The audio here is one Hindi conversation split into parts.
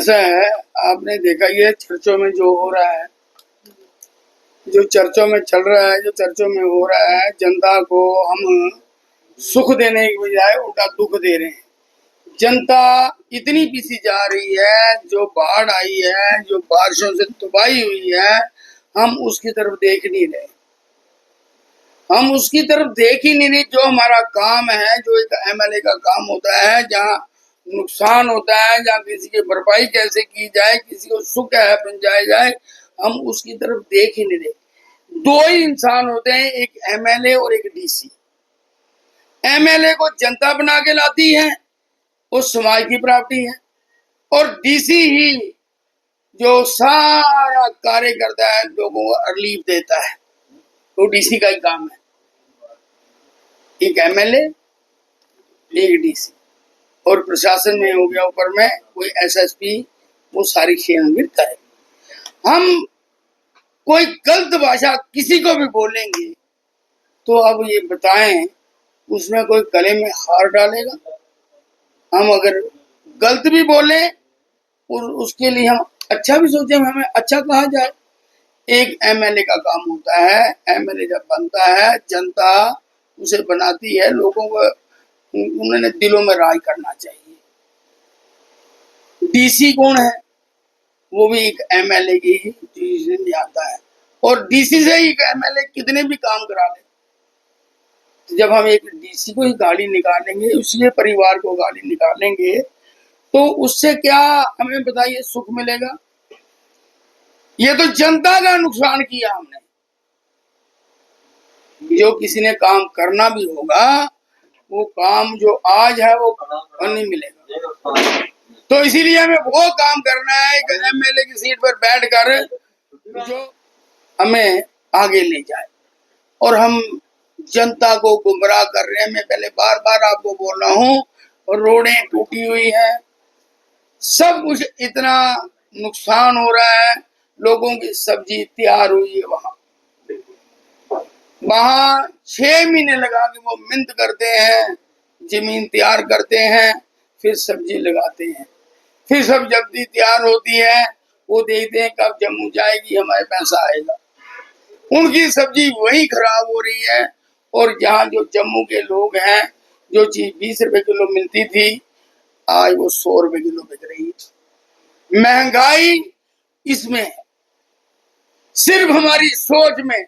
ऐसा है, आपने देखा ये चर्चों में जो हो रहा है, जो चर्चों में चल रहा है, जो चर्चों में हो रहा है, जनता को हम सुख देने की बजाय उल्टा दुख दे रहे हैं। जनता इतनी पिसी जा रही है, जो बाढ़ आई है, जो बारिशों से तबाही हुई है, हम उसकी तरफ देख नहीं रहे। हम उसकी तरफ देख ही नहीं रहे। जो हमारा काम है, जो एक एमएलए का काम होता है, जहाँ नुकसान होता है, जहाँ किसी की भरपाई कैसे की जाए, किसी को सुख है पहुंचाया जाए, हम उसकी तरफ देख ही नहीं रहे। दो ही इंसान होते हैं, एक एमएलए और एक डीसी। एमएलए को जनता बना के लाती है, वो समाज की प्रॉपर्टी है, और डीसी ही जो सारा कार्य करता है, लोगों को रिलीफ देता है, तो डीसी का ही काम है। एक एमएलए, एक डीसी, और प्रशासन में हो गया ऊपर में कोई एसएसपी, वो सारी छीन-बीन करे। हम कोई गलत भाषा किसी को भी बोलेंगे तो अब ये बताएं, उसमें कोई गले में हार डालेगा? हम अगर गलत भी बोले और उसके लिए हम अच्छा भी सोचें, हमें अच्छा कहा जाए। एक एमएलए का काम होता है, एमएलए जब बनता है, जनता उसे बनाती है, लोगों को उन्होंने दिलों में राज करना चाहिए। डीसी कौन है? वो भी एक एमएलए की डिसीजन में आता है, और डीसी से ही एमएलए कितने भी काम करा ले। तो जब हम एक डीसी को ही गाली निकालेंगे, उसके परिवार को गाली निकालेंगे, तो उससे क्या हमें बताइए सुख मिलेगा? ये तो जनता का नुकसान किया हमने। जो किसी ने काम करना भी होगा, वो काम जो आज है वो कल नहीं मिलेगा। तो इसीलिए हमें वो काम करना है कि एमएलए की सीट पर बैठकर जो हमें आगे ले जाए। और हम जनता को गुमराह कर रहे हैं। मैं पहले बार बार आपको बोल रहा हूँ, रोडें टूटी हुई हैं, सब कुछ इतना नुकसान हो रहा है। लोगों की सब्जी तैयार हुई है, वहां 6 महीने लगा के वो मिहनत करते हैं, जमीन तैयार करते हैं, फिर सब्जी लगाते हैं, फिर सब जल्दी तैयार होती है, वो देखते हैं कब जम्मू जाएगी, हमारे पैसा आएगा। उनकी सब्जी वही खराब हो रही है। और जहाँ जो जम्मू के लोग हैं, जो चीज 20 रुपए किलो मिलती थी, आज वो 100 रुपए किलो बिक रही है। महंगाई इसमें है। सिर्फ हमारी सोच में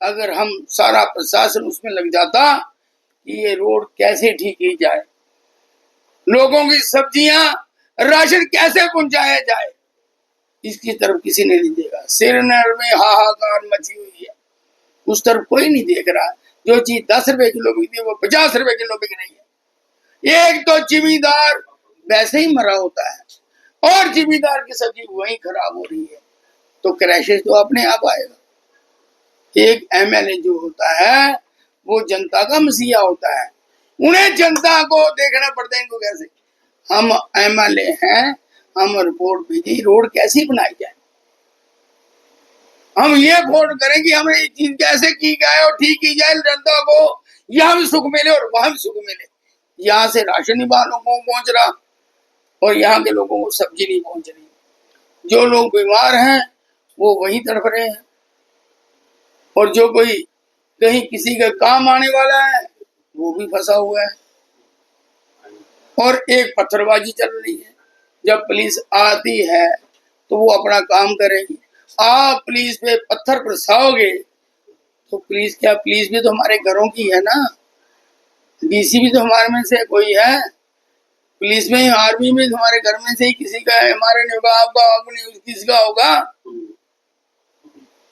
अगर हम सारा प्रशासन उसमें लग जाता कि ये रोड कैसे ठीक की जाए, लोगों की सब्जियां, राशन कैसे पहुंचाया जाए, इसकी तरफ किसी ने नहीं देखा। श्रीनगर में हाहाकार मची हुई है, उस तरफ कोई नहीं देख रहा। जो चीज 10 रुपए किलो बिकती है, वो 50 रुपए किलो बिक रही है। एक तो जिम्मेदार वैसे ही मरा होता है, और जिम्मेदार की सब्जी वही खराब हो रही है, तो क्रैशेस तो अपने आप आएगा। एक एमएलए जो होता है, वो जनता का मसीहा होता है। उन्हें जनता को देखना पड़ता है, इनको कैसे हम एमएलए हैं, हम रिपोर्ट भेजी, रोड कैसी बनाई जाए, हम ये वोट करें कि हमें ये चीज कैसे की जाए और ठीक की जाए, जनता को यहाँ भी सुख मिले और वहां भी सुख मिले। यहाँ से राशन ही वालों को पहुंच रहा, और यहाँ के लोगों को सब्जी नहीं पहुंच रही। जो लोग बीमार हैं वो वहीं तड़प रहे हैं, और जो कोई कहीं किसी का काम आने वाला है वो भी फंसा हुआ है। और एक पत्थरबाजी चल रही है। जब पुलिस आती है तो वो अपना काम करेगी। आप पुलिस पे पत्थर बरसाओगे तो पुलिस क्या, पुलिस भी तो हमारे घरों की है ना, डीसी भी तो हमारे में से कोई है, पुलिस में, आर्मी में हमारे घर में से ही किसी का है, हमारे नहीं होगा, आपका नहीं, किसका होगा।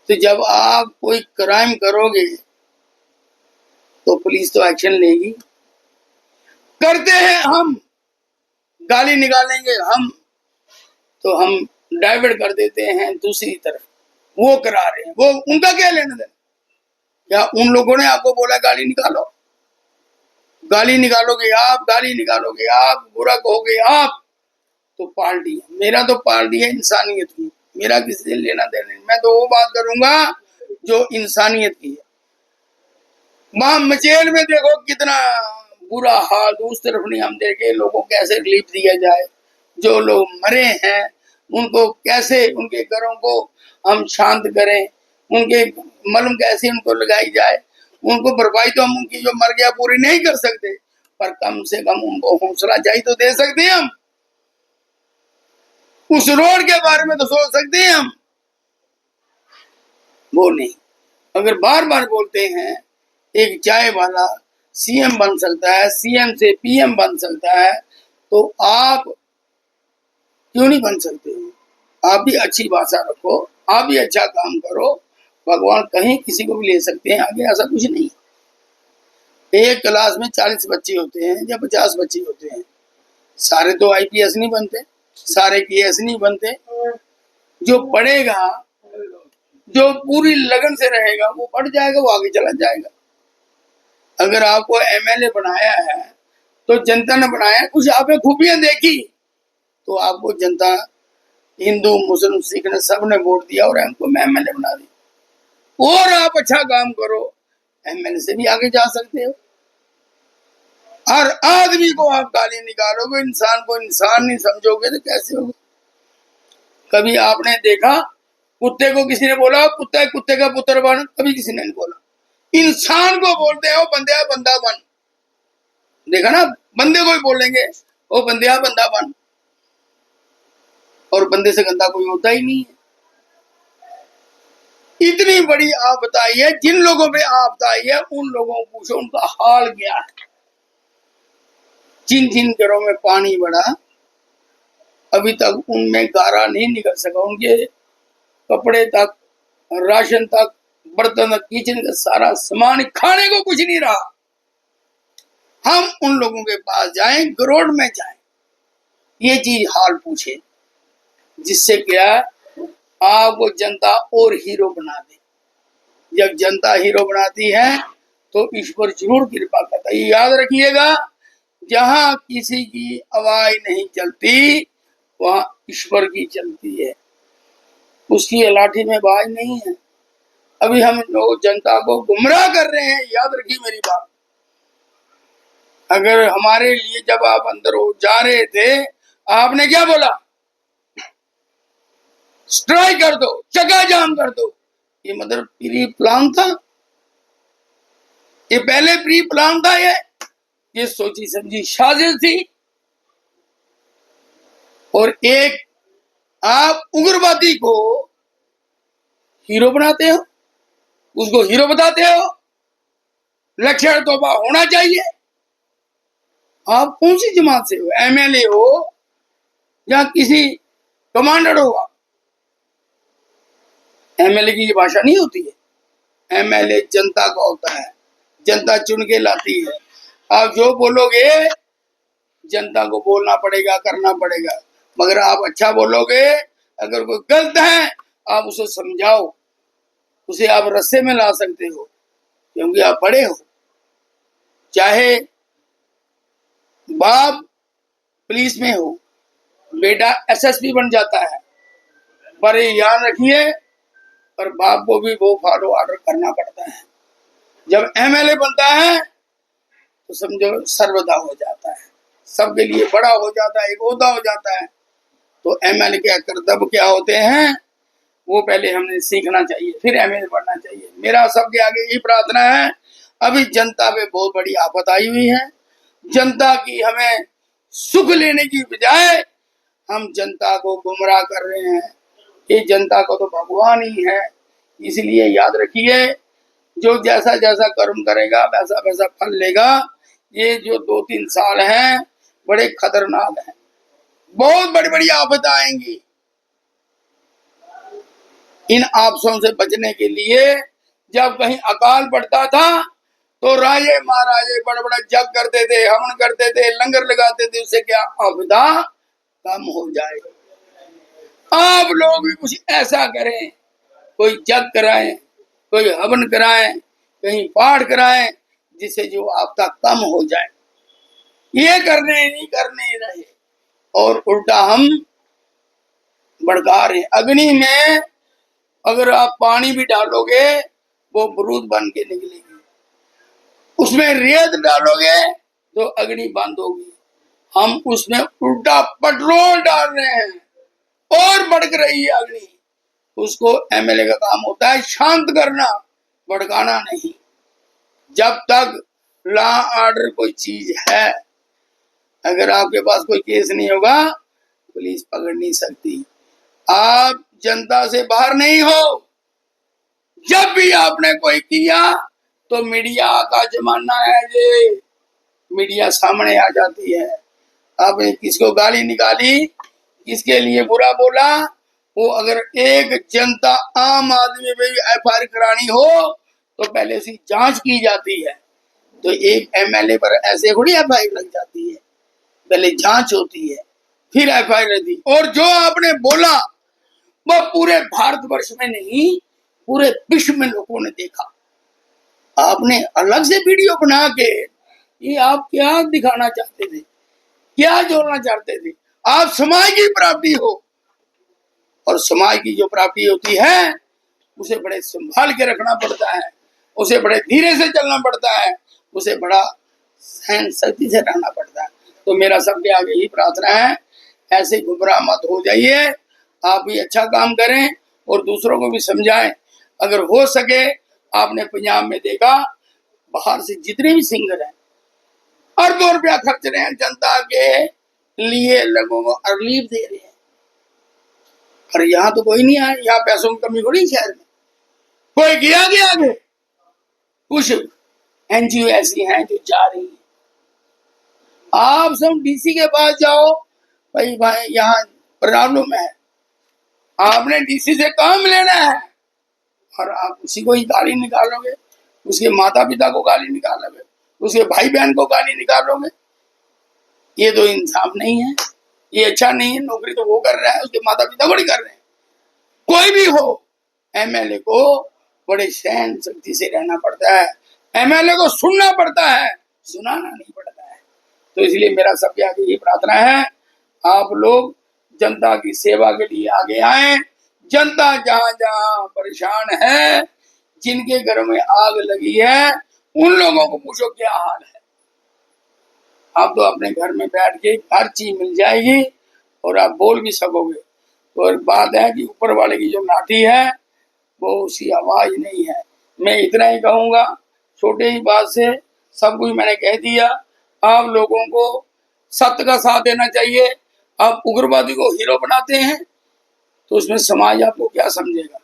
तो जब आप कोई क्राइम करोगे तो पुलिस तो एक्शन लेगी। करते हैं हम, गाली निकालेंगे हम, तो हम डाइवर्ट कर देते हैं दूसरी तरफ। वो करा रहे हैं, वो उनका क्या लेना देना? क्या उन लोगों ने आपको बोला गाली निकालो? गाली निकालोगे आप, गाली निकालोगे आप, बुरा कहोगे आप, तो पार्टी है। मेरा तो पार्टी है इंसानियत की, मेरा किसी से लेना देना नहीं। मैं तो वो बात करूंगा जो इंसानियत की है। वहां मचेल में देखो कितना बुरा हाल, उस तरफ नहीं हम देखे लोगों को कैसे रिलीफ दिया जाए। जो लोग मरे हैं उनको कैसे, उनके घरों को हम शांत करें, उनके मलम कैसे उनको लगाई जाए। उनको भरपाई तो हम उनकी जो मर गया पूरी नहीं कर सकते, पर कम से कम उनको हौसला चाहिए तो दे सकते हैं हम। उस रोड के बारे में तो सोच सकते हैं हम, वो नहीं। अगर बार बार बोलते हैं एक चाय वाला सीएम बन सकता है, सीएम से पीएम बन सकता है, तो आप क्यों नहीं बन सकते? आप भी अच्छी भाषा रखो, आप भी अच्छा काम करो, भगवान कहीं किसी को भी ले सकते हैं आगे, ऐसा कुछ नहीं। एक क्लास में 40 बच्चे होते हैं या 50 बच्चे होते हैं, सारे तो आईपीएस नहीं बनते, सारे केएस नहीं बनते। जो पढ़ेगा, जो पूरी लगन से रहेगा, वो पढ़ जाएगा, वो आगे चला जाएगा। अगर आपको एमएलए बनाया है तो जनता ने बनाया, कुछ आपने खूबियां देखी तो आपको जनता, हिंदू मुस्लिम सिख ने सबने वोट दिया और हमको एमएलए बना दी। और आप अच्छा काम करो, एमएलए से भी आगे जा सकते हो। हर आदमी को आप गाली निकालोगे, इंसान को इंसान नहीं समझोगे तो कैसे होगा? कभी आपने देखा कुत्ते को किसी ने बोला कुत्ता कुत्ते का पुत्र बन? कभी किसी ने नहीं बोला। इंसान को बोलते हैं वो बंदे बंदा बन। देखा ना, बंदे को ही बोलेंगे वो बंदे बंदा बन, और बंदे से गंदा कोई होता ही नहीं है। इतनी बड़ी आपदा आई है, जिन लोगों पे आपदा आई है उन लोगों को पूछो उनका हाल क्या है। जिन जिन घरों में पानी बढ़ा अभी तक उनमें गारा नहीं निकल सका, उनके कपड़े तक, राशन तक, बर्तन तक, किचन का सारा सामान, खाने को कुछ नहीं रहा। हम उन लोगों के पास जाएं, ग्रोड में जाएं, ये चीज हाल पूछे, जिससे क्या आपको जनता और हीरो बना दे। जब जनता हीरो बनाती है तो ईश्वर जरूर कृपा करता है। याद रखिएगा, जहां किसी की आवाज नहीं चलती वहां ईश्वर की चलती है, उसकी लाठी में बाज नहीं है। अभी हम लोग जनता को गुमराह कर रहे हैं, याद रखिए मेरी बात। अगर हमारे लिए जब आप अंदर हो जा रहे थे, आपने क्या बोला? स्ट्राइक कर दो, चक्का जाम कर दो। ये मतलब प्री प्लान था, ये पहले प्री प्लान था, ये सोची समझी साजिश थी। और एक आप उग्रवादी को हीरो बनाते हो, उसको हीरो बताते हो, लक्षण तोबा होना चाहिए। आप कौन सी जमात से हो? एमएलए हो या किसी कमांडर हो? एमएलए की ये भाषा नहीं होती है। एमएलए जनता का होता है, जनता चुन के लाती है। आप जो बोलोगे जनता को बोलना पड़ेगा, करना पड़ेगा, मगर आप अच्छा बोलोगे। अगर कोई गलत है आप उसे समझाओ, उसे आप रस्से में ला सकते हो, क्योंकि आप बड़े हो। चाहे बाप पुलिस में हो, बेटा एसएसपी बन जाता है, पर ये याद रखिए, पर बाप को भी वो फॉलो ऑर्डर करना पड़ता है। जब एमएलए बनता है तो समझो सर्वदा हो जाता है, सबके लिए बड़ा हो जाता है, एक ओहदा हो जाता है। तो एमएलए के कर्तव्य क्या होते हैं वो पहले हमने सीखना चाहिए, फिर एमएलए बनना चाहिए। मेरा सबके आगे यही प्रार्थना है। अभी जनता पे बहुत बड़ी आफत आई हुई है। जनता की हमें सुख लेने की बजाय हम जनता को गुमराह कर रहे हैं। ये जनता को तो भगवान ही है। इसलिए याद रखिए, जो जैसा जैसा कर्म करेगा वैसा वैसा फल लेगा। ये जो 2-3 साल हैं बड़े खतरनाक हैं, बहुत बड़ी बड़ी आफत आएंगी। इन आपसों से बचने के लिए जब कहीं अकाल पड़ता था तो राजे महाराजे बड़े बड़े जग करते थे, हवन करते थे, लंगर लगाते थे, उससे क्या आपदा कम हो जाएगा। आप लोग भी कुछ ऐसा करें, कोई जग कराएं, कोई हवन कराएं, कहीं पाठ कराएं, जिससे जो आपदा कम हो जाए। ये करने नहीं करने रहे और उल्टा हम भड़का रहे। अग्नि में अगर आप पानी भी डालोगे वो बरूद बन के निकलेगी, उसमें रेत डालोगे तो अग्नि बंद होगी। हम उसमें उल्टा पेट्रोल डाल रहे हैं और रही है अग्नि, उसको एमएलए का काम होता है शांत करना, भड़काना नहीं। जब तक लॉ ऑर्डर कोई चीज है, अगर आपके पास कोई केस नहीं होगा, पुलिस पकड़ नहीं सकती। आप जनता से बाहर नहीं हो। जब भी आपने कोई किया तो मीडिया का जमाना है, ये मीडिया सामने आ जाती है। आपने किसको गाली निकाली, किसके लिए बुरा बोला, वो अगर एक जनता आम आदमी पे एफआईआर करानी हो तो पहले से जांच की जाती है। तो एक एमएलए पर ऐसे थोड़ी एफआईआर लग जाती है, पहले जांच होती है फिर एफआईआर रहती। और जो आपने बोला वो पूरे भारतवर्ष में नहीं, पूरे विश्व में लोगों ने देखा। आपने अलग से वीडियो बना के ये आप क्या दिखाना चाहते थे, क्या जोड़ना चाहते थे? आप समाज की प्राप्ति हो, और समाज की जो प्राप्ति होती है उसे बड़े संभाल के रखना पड़ता है, उसे बड़े धीरे से चलना पड़ता है, उसे बड़ा सहन शक्ति से रहना पड़ता है। तो मेरा सबके आगे ही प्रार्थना है, ऐसे गुमराह मत हो जाइए। आप भी अच्छा काम करें और दूसरों को भी समझाएं। अगर हो सके, आपने पंजाब में देखा, बाहर से जितने भी सिंगर हैं अरबों रुपया खर्च रहे हैं जनता के लिए, लोगों को रिलीफ दे रहे हैं। और यहाँ तो कोई नहीं आया, यहाँ पैसों की कमी थोड़ी शहर में, कोई गया आगे। कुछ एनजीओ ऐसी हैं जो जा रही है। आप सब डीसी के पास जाओ, भाई यहाँ प्रॉब्लम है, आपने डीसी से काम लेना है, और आप उसी को ही गाली निकालोगे, उसके माता पिता को गाली निकालोगे, उसके भाई बहन को गाली निकालोगे। ये तो इंसाफ नहीं है, ये अच्छा नहीं है। नौकरी तो वो कर रहा है, उसके माता पिता बड़ी कर रहे हैं। कोई भी हो, एमएलए को बड़े सहन शक्ति से रहना पड़ता है, एमएलए को सुनना पड़ता है, सुनाना नहीं पड़ता है। तो इसलिए मेरा सबके आगे ये प्रार्थना है, आप लोग जनता की सेवा के लिए आगे आए। जनता जहां जहां परेशान है, जिनके घर में आग लगी है, उन लोगों को पूछो क्या हाल है। आप तो अपने घर में बैठ के हर चीज मिल जाएगी और आप बोल भी सकोगे। तो एक बात है कि ऊपर वाले की जो लाठी है वो उसकी आवाज नहीं है। मैं इतना ही कहूंगा, छोटे ही बात से सब कुछ मैंने कह दिया। आप लोगों को सत्य का साथ देना चाहिए। आप उग्रवादी को हीरो बनाते हैं तो उसमें समाज आपको क्या समझेगा?